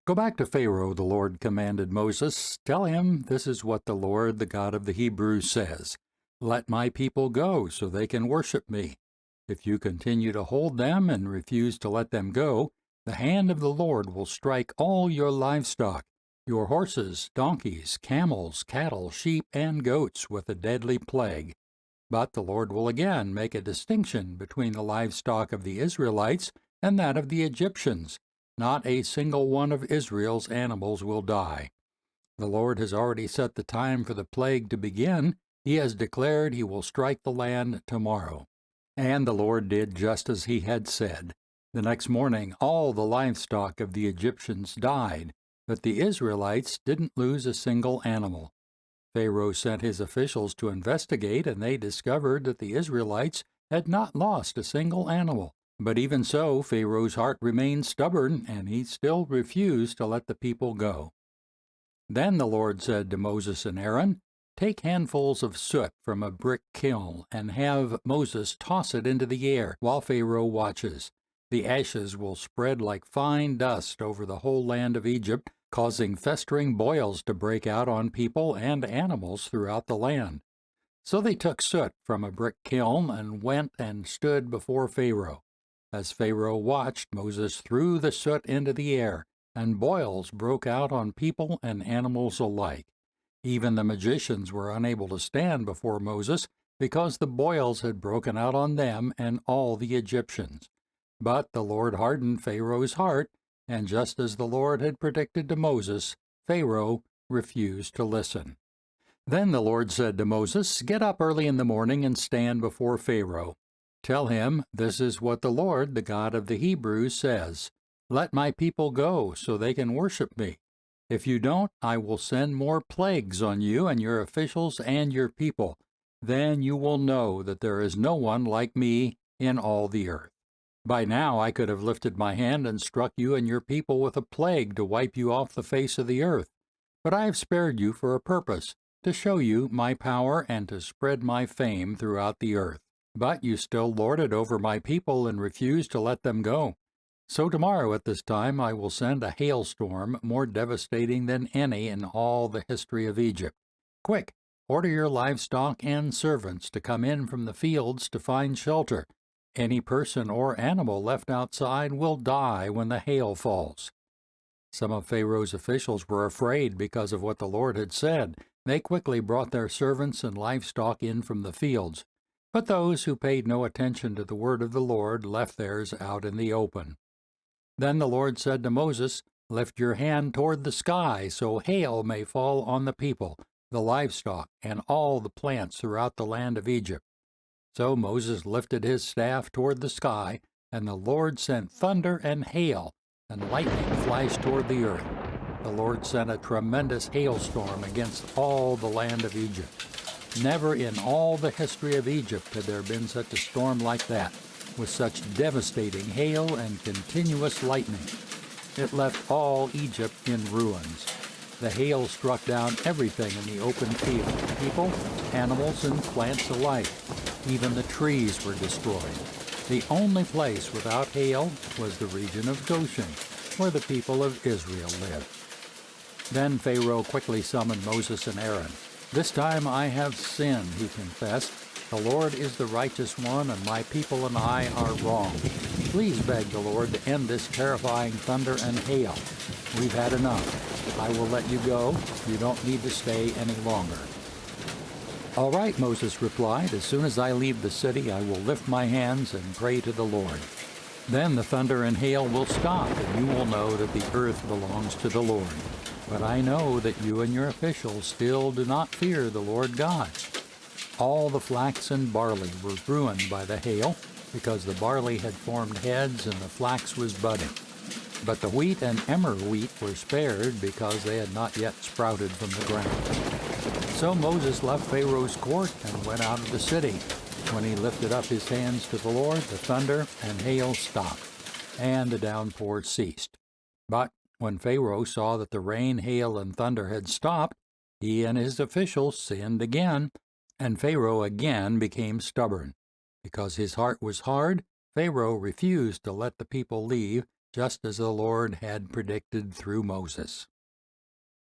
Go back to Pharaoh, the Lord commanded Moses. Tell him this is what the Lord, the God of the Hebrews, says. Let my people go so they can worship me. If you continue to hold them and refuse to let them go, the hand of the Lord will strike all your livestock, your horses, donkeys, camels, cattle, sheep, and goats with a deadly plague. But the Lord will again make a distinction between the livestock of the Israelites and that of the Egyptians. Not a single one of Israel's animals will die. The Lord has already set the time for the plague to begin. He has declared he will strike the land tomorrow. And the Lord did just as he had said. The next morning, all the livestock of the Egyptians died, but the Israelites didn't lose a single animal. Pharaoh sent his officials to investigate, and they discovered that the Israelites had not lost a single animal. But even so, Pharaoh's heart remained stubborn, and he still refused to let the people go. Then the Lord said to Moses and Aaron, "Take handfuls of soot from a brick kiln, and have Moses toss it into the air while Pharaoh watches. The ashes will spread like fine dust over the whole land of Egypt, causing festering boils to break out on people and animals throughout the land." So they took soot from a brick kiln and went and stood before Pharaoh. As Pharaoh watched, Moses threw the soot into the air, and boils broke out on people and animals alike. Even the magicians were unable to stand before Moses because the boils had broken out on them and all the Egyptians. But the Lord hardened Pharaoh's heart, and just as the Lord had predicted to Moses, Pharaoh refused to listen. Then the Lord said to Moses, "Get up early in the morning and stand before Pharaoh. Tell him, this is what the Lord, the God of the Hebrews, says. Let my people go so they can worship me. If you don't, I will send more plagues on you and your officials and your people. Then you will know that there is no one like me in all the earth. By now I could have lifted my hand and struck you and your people with a plague to wipe you off the face of the earth. But I have spared you for a purpose, to show you my power and to spread my fame throughout the earth. But you still lord it over my people and refuse to let them go. So tomorrow at this time I will send a hailstorm more devastating than any in all the history of Egypt. Quick, order your livestock and servants to come in from the fields to find shelter. Any person or animal left outside will die when the hail falls." Some of Pharaoh's officials were afraid because of what the Lord had said. They quickly brought their servants and livestock in from the fields. But those who paid no attention to the word of the Lord left theirs out in the open. Then the Lord said to Moses, "Lift your hand toward the sky so hail may fall on the people, the livestock, and all the plants throughout the land of Egypt." So Moses lifted his staff toward the sky, and the Lord sent thunder and hail, and lightning flashed toward the earth. The Lord sent a tremendous hailstorm against all the land of Egypt. Never in all the history of Egypt had there been such a storm like that, with such devastating hail and continuous lightning. It left all Egypt in ruins. The hail struck down everything in the open field, people, animals, and plants alike. Even the trees were destroyed. The only place without hail was the region of Goshen, where the people of Israel lived. Then Pharaoh quickly summoned Moses and Aaron. "This time I have sinned," he confessed. "The Lord is the righteous one, and my people and I are wrong. Please beg the Lord to end this terrifying thunder and hail. We've had enough. I will let you go. You don't need to stay any longer." "All right," Moses replied. "As soon as I leave the city, I will lift my hands and pray to the Lord. Then the thunder and hail will stop, and you will know that the earth belongs to the Lord. But I know that you and your officials still do not fear the Lord God." All the flax and barley were ruined by the hail, because the barley had formed heads and the flax was budding. But the wheat and emmer wheat were spared because they had not yet sprouted from the ground. So Moses left Pharaoh's court and went out of the city. When he lifted up his hands to the Lord, the thunder and hail stopped, and the downpour ceased. But when Pharaoh saw that the rain, hail, and thunder had stopped, he and his officials sinned again, and Pharaoh again became stubborn. Because his heart was hard, Pharaoh refused to let the people leave, just as the Lord had predicted through Moses.